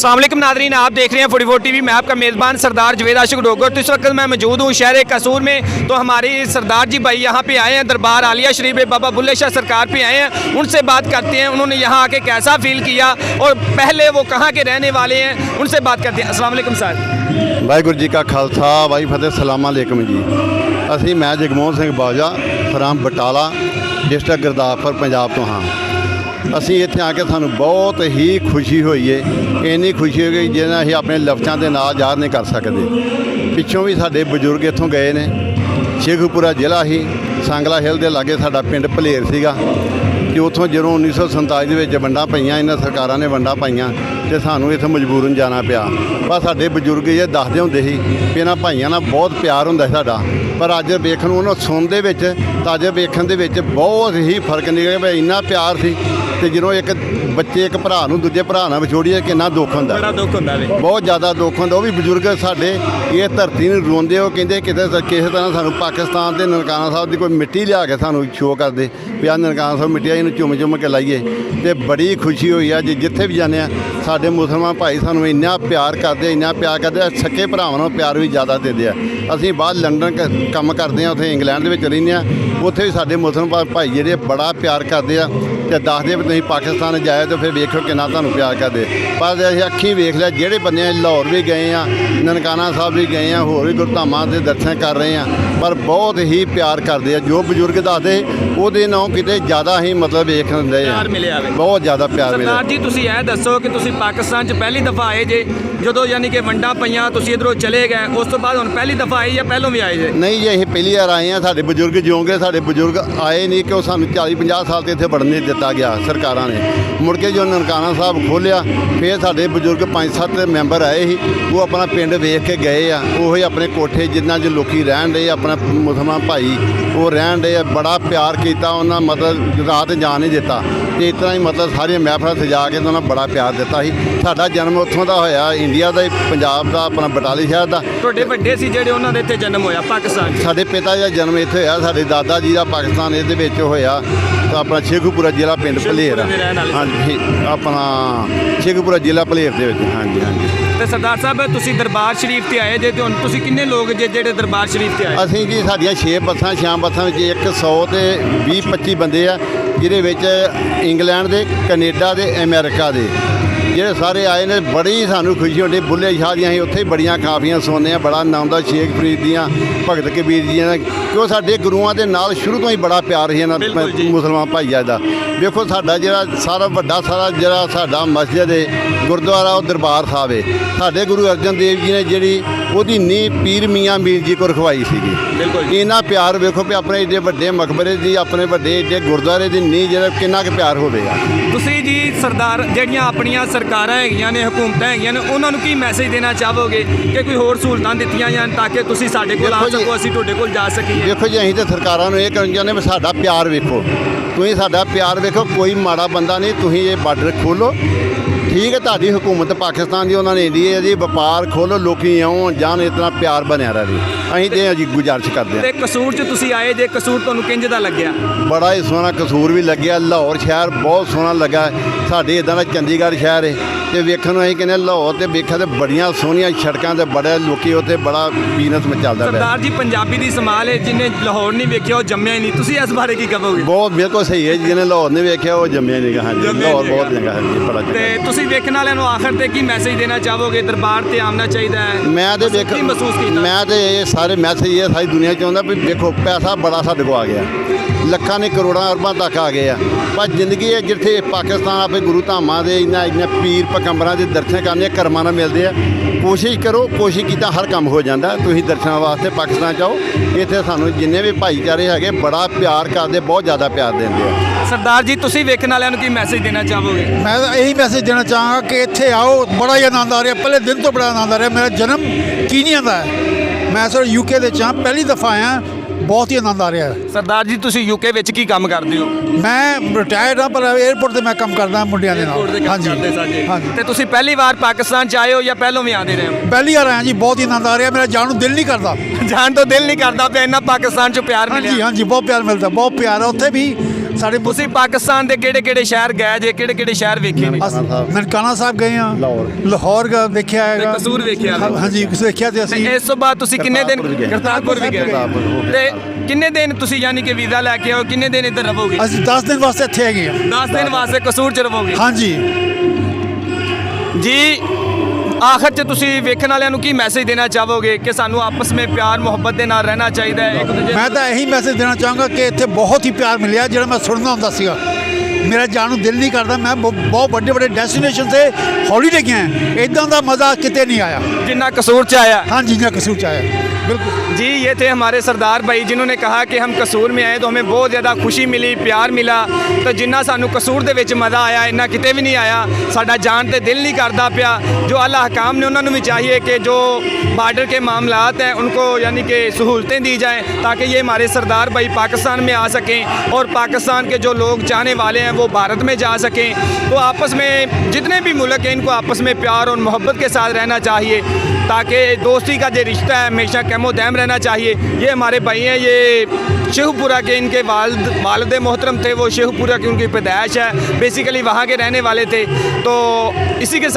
अस्सलाम वालेकुम नादरीन, आप देख रहे हैं 44 टीवी। मैं आपका मेज़बान सरदार जवेद आशिक डोगर। तो इस वक्त मैं मौजूद हूँ शहर कसूर में। तो हमारी सरदार जी भाई यहाँ पे आए हैं, दरबार आलिया शरीफ में बाबा बुल्ले शाह सरकार पे आए हैं। उनसे बात करते हैं, उन्होंने यहाँ आके कैसा फील किया और पहले वो कहाँ के रहने वाले हैं, उनसे बात करते हैं। अस्सलाम वालेकुम सर। वाहिगुरू जी का खालसा वाही फतेह। सलाम अलैकुम जी। ਅਸੀਂ मैं जगमोहन सिंह बाजा फ्राम बटाला डिस्ट्रिक्ट गुरदासपुर पंजाब तो हाँ। ਅਸੀਂ ਇੱਥੇ ਆ ਕੇ ਸਾਨੂੰ ਬਹੁਤ ਹੀ ਖੁਸ਼ੀ ਹੋਈ ਏ। ਇੰਨੀ ਖੁਸ਼ੀ ਹੋ ਗਈ ਜਿਹਨਾਂ ਅਸੀਂ ਆਪਣੇ ਲਫ਼ਜ਼ਾਂ ਦੇ ਨਾਲ ਜ਼ਾਹਰ ਨਹੀਂ ਕਰ ਸਕਦੇ। ਪਿੱਛੋਂ ਵੀ ਸਾਡੇ ਬਜ਼ੁਰਗ ਇੱਥੋਂ ਗਏ ਨੇ। ਸ਼ੇਖੂਪੁਰਾ ਜ਼ਿਲ੍ਹਾ ਹੀ ਸੰਗਲਾ ਹਿੱਲ ਦੇ ਲਾਗੇ ਸਾਡਾ ਪਿੰਡ ਭਲੇਰ ਸੀਗਾ ਤੇ ਉੱਥੋਂ ਜਦੋਂ 1947 ਦੇ ਵਿੱਚ ਵੰਡਾਂ ਪਈਆਂ, ਇਹਨਾਂ ਸਰਕਾਰਾਂ ਨੇ ਵੰਡਾਂ ਪਾਈਆਂ ਤੇ ਸਾਨੂੰ ਇੱਥੇ ਮਜਬੂਰਨ ਜਾਣਾ ਪਿਆ। ਪਰ ਸਾਡੇ ਬਜ਼ੁਰਗ ਇਹ ਦੱਸਦੇ ਹੁੰਦੇ ਸੀ ਵੀ ਇਹਨਾਂ ਭਾਈਆਂ ਨਾਲ ਬਹੁਤ ਪਿਆਰ ਹੁੰਦਾ ਸੀ ਸਾਡਾ। ਪਰ ਅੱਜ ਵੇਖਣ ਨੂੰ ਉਹਨਾਂ ਸੁਣ ਦੇ ਵਿੱਚ ਤਾਂ ਅੱਜ ਵੇਖਣ ਦੇ ਵਿੱਚ ਬਹੁਤ ਹੀ ਫਰਕ ਨਿਕਲਿਆ ਵੀ ਇੰਨਾ ਪਿਆਰ ਸੀ। ਤੇ ਜਦੋਂ ਇੱਕ ਬੱਚੇ ਇੱਕ ਭਰਾ ਨੂੰ ਦੂਜੇ ਭਰਾ ਨਾਲ ਵਿਛੋੜੀਏ ਕਿੰਨਾ ਦੁੱਖ ਹੁੰਦਾ, ਬੜਾ ਦੁੱਖ ਹੁੰਦਾ ਵੇ, ਬਹੁਤ ਜ਼ਿਆਦਾ ਦੁੱਖ ਹੁੰਦਾ। ਉਹ ਵੀ ਬਜ਼ੁਰਗ ਸਾਡੇ ਇਹ ਧਰਤੀ ਨੂੰ ਰੋਂਦੇ। ਉਹ ਕਹਿੰਦੇ ਕਿਤੇ ਕਿਸੇ ਤਰ੍ਹਾਂ ਸਾਨੂੰ ਪਾਕਿਸਤਾਨ ਦੇ ਨਨਕਾਣਾ ਸਾਹਿਬ ਦੀ ਕੋਈ ਮਿੱਟੀ ਲਿਆ ਕੇ ਸਾਨੂੰ ਸ਼ੋਅ ਕਰਦੇ ਵੀ ਆਹ ਨਨਕਾਣਾ ਸਾਹਿਬ ਮਿੱਟੀ ਆ, ਇਹਨੂੰ ਚੁੰਮ ਚੁੰਮ ਕੇ ਲਾਈਏ। ਤੇ ਬੜੀ ਖੁਸ਼ੀ ਹੋਈ ਆ ਜਿੱਥੇ ਵੀ ਜਾਂਦੇ ਆ ਸਾਡੇ ਮੁਸਲਮਾਨ ਭਾਈ ਸਾਨੂੰ ਇੰਨਾ ਪਿਆਰ ਕਰਦੇ, ਇੰਨਾ ਪਿਆਰ ਕਰਦੇ। ਸੱਕੇ ਭਰਾਵਾਂ ਨੂੰ ਪਿਆਰ ਵੀ ਜ਼ਿਆਦਾ ਦਿੰਦੇ ਆ। ਅਸੀਂ ਬਾਹਰ ਲੰਡਨ ਕੰਮ ਕਰਦੇ ਆ, ਉੱਥੇ ਇੰਗਲੈਂਡ ਦੇ ਵਿੱਚ ਰਹਿੰਦੇ ਆ। ਉੱਥੇ ਵੀ ਸਾਡੇ ਮੁਸਲਮਾਨ ਭਾਈ ਜਿਹੜੇ ਬੜਾ ਪਿਆਰ ਕਰਦੇ ਆ ਤੇ ਦੱਸਦੇ ਵੀ ਤੁਸੀਂ ਪਾਕਿਸਤਾਨ ਜਾਏ ਤਾਂ ਫਿਰ ਵੇਖੋ ਕਿੰਨਾ ਤੁਹਾਨੂੰ ਪਿਆਰ ਕਰਦੇ। ਪਰ ਅਸੀਂ ਅੱਖੀਂ ਵੇਖ ਲਿਆ ਜਿਹੜੇ ਬੰਦੇ ਲਾਹੌਰ ਵੀ ਗਏ ਆ, ਨਨਕਾਣਾ ਸਾਹਿਬ ਵੀ ਗਏ ਆ, ਹੋਰ ਵੀ ਗੁਰਧਾਮਾਂ ਦੇ ਦਰਸ਼ਨ ਕਰ ਰਹੇ ਆ, ਪਰ ਬਹੁਤ ਹੀ ਪਿਆਰ ਕਰਦੇ ਆ। ਜੋ ਬਜ਼ੁਰਗ ਦੱਸਦੇ ਉਹਦੇ ਨਾਲੋਂ ਕਿਤੇ ਜ਼ਿਆਦਾ ਹੀ ਮਤਲਬ ਵੇਖਣ ਦੇ ਆ, ਬਹੁਤ ਜ਼ਿਆਦਾ ਪਿਆਰ ਮਿਲਿਆ। ਸਰਦਾਰ ਜੀ ਤੁਸੀਂ ਇਹ ਦੱਸੋ ਕਿ ਤੁਸੀਂ ਪਾਕਿਸਤਾਨ 'ਚ ਪਹਿਲੀ ਦਫਾ ਆਏ ਜੇ, ਜਦੋਂ ਯਾਨੀ ਕਿ ਵੰਡਾਂ ਪਈਆਂ ਤੁਸੀਂ ਇੱਧਰੋਂ ਚਲੇ ਗਏ, ਉਸ ਤੋਂ ਬਾਅਦ ਹੁਣ ਪਹਿਲੀ ਦਫਾ ਆਏ ਜਾਂ ਪਹਿਲੋਂ ਵੀ ਆਏ ਜੇ? ਨਹੀਂ ਜੀ, ਅਸੀਂ ਪਹਿਲੀ ਵਾਰ ਆਏ ਆ। ਸਾਡੇ ਬਜ਼ੁਰਗ ਜਿਉਂਗੇ, ਸਾਡੇ ਬਜ਼ੁਰਗ ਆਏ ਨਹੀਂ ਕਿ ਉਹ ਸਾਨੂੰ 40-50 ਸਾਲ ਤੇ ਇੱਥੇ ਵੜਨ ਨਹੀਂ ਦਿੱਤਾ ਗਿਆ ਸਰਕਾਰਾਂ ਨੇ। ਮੁੜ ਕੇ ਜੋ ਨਨਕਾਣਾ ਸਾਹਿਬ ਖੋਲ੍ਹਿਆ ਫਿਰ ਸਾਡੇ ਬਜ਼ੁਰਗ 5-7 ਮੈਂਬਰ ਆਏ ਸੀ। ਉਹ ਆਪਣਾ ਪਿੰਡ ਵੇਖ ਕੇ ਗਏ ਆ। ਉਹੀ ਆਪਣੇ ਕੋਠੇ ਜਿੰਨਾ 'ਚ ਲੋਕੀ ਰਹਿਣ ਰਹੇ, ਆਪਣਾ ਮੁਸਲਮਾਨ ਭਾਈ ਉਹ ਰਹਿਣ ਰਹੇ ਆ। ਬੜਾ ਪਿਆਰ ਕੀਤਾ ਉਹਨਾਂ, ਮਤਲਬ ਰਾਤ ਜਾਣ ਨਹੀਂ ਦਿੱਤਾ। ਤੇ ਇਸ ਤਰ੍ਹਾਂ ਹੀ ਮਤਲਬ ਸਾਰੀਆਂ ਮਹਿਫਲਾਂ ਸਜਾ ਕੇ ਉਹਨਾਂ ਬੜਾ ਪਿਆਰ ਦਿੱਤਾ ਸੀ। ਸਾਡਾ ਜਨਮ ਉੱਥੋਂ ਦਾ ਹੋਇਆ, ਇੰਡੀਆ ਦਾ ਹੀ, ਪੰਜਾਬ ਦਾ, ਆਪਣਾ ਬਟਾਲੇ ਸ਼ਹਿਰ ਦਾ। ਤੁਹਾਡੇ ਵੱਡੇ ਸੀ ਜਿਹੜੇ ਉਹਨਾਂ ਦੇ ਇੱਥੇ ਜਨਮ ਹੋਇਆ ਪਾਕਿਸਤਾਨ 'ਚ? ਸਾਡੇ ਪਿਤਾ ਜੀ ਦਾ ਜਨਮ ਇੱਥੇ ਹੋਇਆ, ਸਾਡੇ ਦਾਦਾ ਜੀ ਦਾ ਪਾਕਿਸਤਾਨ ਇਹਦੇ ਵਿੱਚ ਹੋਇਆ। ਤਾਂ ਆਪਣਾ ਸ਼ੇਖੂਪੁਰਾ ਜ਼ਿਲ੍ਹਾ ਪਿੰਡ ਭਲੇਰ ਆ। ਹਾਂਜੀ, ਆਪਣਾ ਸ਼ੇਖੂਪੁਰਾ ਜ਼ਿਲ੍ਹਾ ਭਲੇਰ ਦੇ ਵਿੱਚ। ਹਾਂਜੀ ਹਾਂਜੀ। ਤੇ ਸਰਦਾਰ ਸਾਹਿਬ ਤੁਸੀਂ ਦਰਬਾਰ ਸ਼ਰੀਫ ਤੇ ਆਏ ਜੇ, ਤੇ ਹੁਣ ਤੁਸੀਂ ਕਿੰਨੇ ਲੋਕ ਜੇ ਜਿਹੜੇ ਦਰਬਾਰ ਸ਼ਰੀਫ ਤੇ ਆਏ? ਅਸੀਂ ਜੀ ਸਾਡੀਆਂ 6 ਬੱਸਾਂ, 6 ਬੱਸਾਂ ਵਿੱਚ 100 ਤੇ 20-25 ਬੰਦੇ ਆ, ਜਿਹਦੇ ਵਿੱਚ ਇੰਗਲੈਂਡ ਦੇ, ਕੈਨੇਡਾ ਦੇ, ਅਮਰੀਕਾ ਦੇ ਜਿਹੜੇ ਸਾਰੇ ਆਏ ਨੇ। ਬੜੀ ਸਾਨੂੰ ਖੁਸ਼ੀ ਹੁੰਦੀ। ਬੁੱਲੇ ਸ਼ਾਹ ਦੀਆਂ ਅਸੀਂ ਉੱਥੇ ਹੀ ਬੜੀਆਂ ਕਾਫੀਆਂ ਸੁਣਦੇ ਹਾਂ। ਬੜਾ ਨਾਮ ਦਾ ਸ਼ੇਖ ਫਰੀਦ ਦੀਆਂ, ਭਗਤ ਕਬੀਰ ਜੀ ਦਾ, ਕਿਉਂ ਸਾਡੇ ਗੁਰੂਆਂ ਦੇ ਨਾਲ ਸ਼ੁਰੂ ਤੋਂ ਹੀ ਬੜਾ ਪਿਆਰ ਸੀ ਇਹਨਾਂ ਮੁਸਲਮਾਨ ਭਾਈਆਂ ਦਾ। ਵੇਖੋ ਸਾਡਾ ਜਿਹੜਾ ਸਾਰਾ ਵੱਡਾ ਸਾਰਾ ਜਿਹੜਾ ਸਾਡਾ ਮਸਜਿਦ ਹੈ, ਗੁਰਦੁਆਰਾ, ਉਹ ਦਰਬਾਰ ਸਾਹਿਬ ਹੈ। ਸਾਡੇ ਗੁਰੂ ਅਰਜਨ ਦੇਵ ਜੀ ਨੇ ਜਿਹੜੀ ਉਹਦੀ ਨੀਂਹ ਪੀਰ ਮੀਆਂ ਮੀਰ ਜੀ ਕੋਲ ਰਖਵਾਈ ਸੀਗੀ। ਇੰਨਾ ਪਿਆਰ ਵੇਖੋ ਵੀ ਆਪਣੇ ਏਡੇ ਵੱਡੇ ਮਕਬਰੇ ਦੀ, ਆਪਣੇ ਵੱਡੇ ਏਡੇ ਗੁਰਦੁਆਰੇ ਦੀ ਨੀਂਹ ਜਿਹੜਾ ਕਿੰਨਾ ਕੁ ਪਿਆਰ ਹੋਵੇਗਾ। ਤੁਸੀਂ ਜੀ ਸਰਦਾਰ ਜਿਹੜੀਆਂ ਆਪਣੀਆਂ ਸਰਕਾਰਾਂ ਹੈਗੀਆਂ ਨੇ, ਹਕੂਮਤਾਂ ਹੈਗੀਆਂ ਨੇ, ਉਹਨਾਂ ਨੂੰ ਕੀ ਮੈਸੇਜ ਦੇਣਾ ਚਾਹੋਗੇ ਕਿ ਕੋਈ ਹੋਰ ਸਹੂਲਤਾਂ ਦਿੱਤੀਆਂ ਜਾਣ ਤਾਂ ਕਿ ਤੁਸੀਂ ਸਾਡੇ ਕੋਲ ਆ ਸਕੋ, ਅਸੀਂ ਤੁਹਾਡੇ ਕੋਲ ਜਾ ਸਕੀਏ? ਦੇਖੋ ਜੀ, ਅਸੀਂ ਤਾਂ ਸਰਕਾਰਾਂ ਨੂੰ ਇਹ ਕਹਿਣਾ ਚਾਹੁੰਦੇ ਵੀ ਸਾਡਾ ਪਿਆਰ ਵੇਖੋ, ਤੁਸੀਂ ਸਾਡਾ ਪਿਆਰ ਵੇਖੋ। ਕੋਈ ਮਾੜਾ ਬੰਦਾ ਨਹੀਂ। ਤੁਸੀਂ ਇਹ ਬਾਰਡਰ ਖੋਲ੍ਹੋ, ਠੀਕ ਹੈ, ਤੁਹਾਡੀ ਹਕੂਮਤ ਪਾਕਿਸਤਾਨ ਦੀ, ਉਹਨਾਂ ਨੇ ਇੰਡੀਆ ਦੀ, ਵਪਾਰ ਖੋਲ੍ਹੋ, ਲੋਕੀ ਆਉਣ ਜਾਣ, ਇਸ ਤਰ੍ਹਾਂ ਪਿਆਰ ਬਣਿਆ ਰਹੇ। ਅਸੀਂ ਤੇ ਜੀ ਗੁਜ਼ਾਰਿਸ਼ ਕਰਦੇ ਹਾਂ। ਤੇ ਕਸੂਰ 'ਚ ਤੁਸੀਂ ਆਏ ਜੇ, ਕਸੂਰ ਤੁਹਾਨੂੰ ਕਿੰਝ ਦਾ ਲੱਗਿਆ? ਬੜਾ ਹੀ ਸੋਹਣਾ ਕਸੂਰ ਵੀ ਲੱਗਿਆ। ਲਾਹੌਰ ਸ਼ਹਿਰ ਬਹੁਤ ਸੋਹਣਾ ਲੱਗਾ। ਸਾਡੇ ਇੱਦਾਂ ਦਾ ਚੰਡੀਗੜ੍ਹ ਸ਼ਹਿਰ ਹੈ ਤੇ ਵੇਖਣ ਨੂੰ ਅਸੀਂ ਕਹਿੰਦੇ ਲਾਹੌਰ ਤੇ ਵੇਖਿਆ ਤੇ ਬੜੀਆਂ ਸੋਹਣੀਆਂ ਸੜਕਾਂ ਤੇ ਬੜੇ ਲੋਕੀ ਉੱਥੇ ਬੜਾ ਬਿਜ਼ਨਸ ਵਿੱਚ ਚੱਲਦਾ ਪਿਆ। ਸਰਦਾਰ ਜੀ ਪੰਜਾਬੀ ਦੀ ਸਮਾਲ ਹੈ, ਜਿਹਨੇ ਲਾਹੌਰ ਨਹੀਂ ਵੇਖਿਆ ਉਹ ਜੰਮਿਆ ਹੀ ਨਹੀਂ। ਤੁਸੀਂ ਇਸ ਬਾਰੇ ਕੀ ਕਹੋਗੇ? ਬਹੁਤ ਬਿਲਕੁਲ ਸਹੀ ਹੈ। ਜਿਹਨੇ ਲਾਹੌਰ ਨਹੀਂ ਵੇਖਿਆ ਉਹ ਜੰਮਿਆ ਨਹੀਂ ਗਾ। ਹਾਂਜੀ, ਲਾਹੌਰ ਬਹੁਤ ਚੰਗਾ ਹੈ ਜੀ, ਬੜਾ ਚੰਗਾ। ਤੇ ਤੁਸੀਂ ਵੇਖਣ ਵਾਲਿਆਂ ਨੂੰ ਆਖਰ ਤੇ ਕੀ ਮੈਸੇਜ ਦੇਣਾ ਚਾਹੋਗੇ? ਦਰਬਾਰ ਤੇ ਆਉਣਾ ਚਾਹੀਦਾ ਹੈ? ਮੈਂ ਤੇ ਵੇਖ ਮਹਿਸੂਸ ਕੀਤਾ, ਮੈਂ ਤੇ ਇਹ ਸਾਰੇ ਮੈਸੇਜ ਇਹ ਸਾਰੀ ਦੁਨੀਆ ਚਾਹੁੰਦਾ ਵੀ ਵੇਖੋ ਪੈਸਾ ਬੜਾ ਸਾਡੇ ਕੋਲ ਆ ਗਿਆ, ਲੱਖਾਂ ਨੇ ਕਰੋੜਾਂ ਅਰਬਾਂ ਤੱਕ ਆ ਗਏ ਆ। ਪਰ ਜ਼ਿੰਦਗੀ ਹੈ ਜਿੱਥੇ ਪਾਕਿਸਤਾਨ ਆਪਣੇ ਗੁਰੂ ਧਾਮਾਂ ਦੇ ਇੰਨਾ ਪੀਰ ਪਕੰਬਰਾਂ ਦੇ ਦਰਸ਼ਨ ਕਰਨੇ ਕਰਮਾਂ ਨਾਲ ਮਿਲਦੇ ਆ। ਕੋਸ਼ਿਸ਼ ਕਰੋ, ਕੋਸ਼ਿਸ਼ ਕੀਤਾ ਹਰ ਕੰਮ ਹੋ ਜਾਂਦਾ। ਤੁਸੀਂ ਦਰਸ਼ਨਾਂ ਵਾਸਤੇ ਪਾਕਿਸਤਾਨ ਜਾਓ, ਇੱਥੇ ਸਾਨੂੰ ਜਿੰਨੇ ਵੀ ਭਾਈਚਾਰੇ ਹੈਗੇ ਬੜਾ ਪਿਆਰ ਕਰਦੇ, ਬਹੁਤ ਜ਼ਿਆਦਾ ਪਿਆਰ ਦਿੰਦੇ ਆ। ਸਰਦਾਰ ਜੀ ਤੁਸੀਂ ਵੇਖਣ ਵਾਲਿਆਂ ਨੂੰ ਕੀ ਮੈਸੇਜ ਦੇਣਾ ਚਾਹੋਗੇ? ਮੈਂ ਤਾਂ ਇਹੀ ਮੈਸੇਜ ਦੇਣਾ ਚਾਹਾਂਗਾ ਕਿ ਇੱਥੇ ਆਓ, ਬੜਾ ਹੀ ਆਨੰਦ ਆ ਰਿਹਾ। ਪਹਿਲੇ ਦਿਨ ਤੋਂ ਬੜਾ ਆਨੰਦ ਆ ਰਿਹਾ। ਮੇਰਾ ਜਨਮ ਕੀਨੀਆ ਦਾ ਹੈ। ਮੈਂ ਸਰ UK ਦੇ ਚਾਂ ਪਹਿਲੀ ਦਫਾ ਆਇਆ। ਬਹੁਤ ਹੀ ਆਨੰਦ ਆ ਰਿਹਾ ਹੈ। ਸਰਦਾਰ ਜੀ ਤੁਸੀਂ ਯੂਕੇ ਵਿੱਚ ਕੀ ਕੰਮ ਕਰਦੇ ਹੋ? ਮੈਂ ਰਿਟਾਇਰਡ ਹਾਂ, ਪਰ 에ਅਰਪੋਰਟ ਤੇ ਮੈਂ ਕੰਮ ਕਰਦਾ ਮੁੰਡਿਆਂ ਦੇ ਨਾਲ। ਹਾਂਜੀ ਤੇ ਤੁਸੀਂ ਪਹਿਲੀ ਵਾਰ ਪਾਕਿਸਤਾਨ ਚ ਆਏ ਹੋ ਜਾਂ ਪਹਿਲੋਂ ਵੀ ਆਉਂਦੇ ਰਹੇ ਹੋ? ਪਹਿਲੀ ਵਾਰ ਆਇਆ ਜੀ, ਬਹੁਤ ਹੀ ਆਨੰਦ ਆ ਰਿਹਾ, ਮੇਰਾ ਜਾਣ ਨੂੰ ਦਿਲ ਨਹੀਂ ਕਰਦਾ। ਜਾਣ ਤੋਂ ਦਿਲ ਨਹੀਂ ਕਰਦਾ ਪਿਆ, ਇੰਨਾ ਪਾਕਿਸਤਾਨ ਚ ਪਿਆਰ ਹਾਂਜੀ ਮਿਲਿਆ। ਹਾਂਜੀ, ਬਹੁਤ ਪਿਆਰ ਮਿਲਦਾ, ਬਹੁਤ ਪਿਆਰ ਆ ਉੱਥੇ ਵੀ ਸਾਡੇ। ਤੁਸੀਂ ਪਾਕਿਸਤਾਨ ਦੇ ਕਿਹੜੇ ਕਿਹੜੇ ਸ਼ਹਿਰ ਗਏ ਜੇ, ਕਿਹੜੇ ਕਿਹੜੇ ਸ਼ਹਿਰ ਵੇਖੇ ਨੇ? ਨਨਕਾਣਾ ਸਾਹਿਬ ਗਏ ਆ, ਲਾਹੌਰ। ਲਾਹੌਰ ਦੇਖਿਆ ਹੈਗਾ, ਕਸੂਰ ਵੇਖਿਆ। ਹਾਂਜੀ ਦੇਖਿਆ ਤੇ ਤੇ ਅਸੀਂ। ਇਸ ਤੋਂ ਬਾਅਦ ਤੁਸੀਂ ਕਿੰਨੇ ਦਿਨ ਕਰਤਾਰਪੁਰ ਵੀ ਗਏ? ਕਰਤਾਰਪੁਰ ਹੋ ਗਏ। ਤੇ ਕਿੰਨੇ ਦਿਨ ਤੁਸੀਂ ਯਾਨੀ ਕਿ ਵੀਜ਼ਾ ਲੈ ਕੇ ਆਓ, ਕਿੰਨੇ ਦਿਨ ਇੱਧਰ ਰਹੋਗੇ? ਅਸੀਂ 10 ਦਿਨ ਵਾਸਤੇ ਇੱਥੇ ਹੈਗੇ ਆ। 10 ਦਿਨ ਵਾਸਤੇ ਕਸੂਰ ਚ ਰਹੋਗੇ? ਹਾਂਜੀ ਜੀ ਆਖਰ ਚ ਤੁਸੀਂ ਵੇਖਣ ਵਾਲਿਆਂ ਨੂੰ ਕੀ ਮੈਸੇਜ ਦੇਣਾ ਚਾਹੋਗੇ ਕਿ ਸਾਨੂੰ ਆਪਸ ਵਿੱਚ ਪਿਆਰ ਮੁਹੱਬਤ ਦੇ ਨਾਲ ਰਹਿਣਾ ਚਾਹੀਦਾ ਹੈ ਇੱਕ ਦੂਜੇ ਮੈਂ ਤਾਂ ਇਹੀ ਮੈਸੇਜ ਦੇਣਾ ਚਾਹਾਂਗਾ ਕਿ ਇੱਥੇ ਬਹੁਤ ਹੀ ਪਿਆਰ ਮਿਲਿਆ, ਜਿਹੜਾ ਮੈਂ ਸੁਣਨਾ ਹੁੰਦਾ ਸੀਗਾ। ਮੇਰਾ ਜਾਣ ਨੂੰ ਦਿਲ ਨਹੀਂ ਕਰਦਾ। ਮੈਂ ਬਹੁਤ ਵੱਡੇ ਵੱਡੇ ਡੈਸਟੀਨੇਸ਼ਨ ਤੇ ਹੌਲੀਡੇ ਗਿਆ, ਇਦਾਂ ਦਾ ਮਜ਼ਾ ਕਿਤੇ नहीं आया जितना कसूर से आया। हाँ जी, जितना कसूर से आया, बिल्कुल। जी ये थे हमारे सरदार भाई जिन्होंने कहा कि हम कसूर में आए तो हमें बहुत ज़्यादा खुशी मिली, प्यार मिला। तो जिन्ना सानू कसूर दे विच मज़ा आया इन्ना किते भी नहीं आया। साडा जान ते दिल नहीं करता पिया। जो अल्लाह हकाम ने उन्होंने भी चाहिए कि जो बार्डर के मामलात हैं उनको यानी कि सहूलतें दी जाएँ ताकि ये हमारे सरदार भाई पाकिस्तान में आ सकें और पाकिस्तान के जो लोग चाहने वाले हैं वो भारत में जा सकें। तो आपस में जितने भी मुल्क हैं इनको आपस में प्यार और मोहब्बत के साथ रहना चाहिए ताकि दोस्ती का जो रिश्ता है हमेशा कैमो दैम रहना चाहिए। ये हमारे भाई हैं, ये शेखपुरा के, इनके वालिद मोहतरम थे वो शेखपुरा की उनकी पैदाइश है, बेसिकली वहाँ के रहने वाले थे। तो इसी के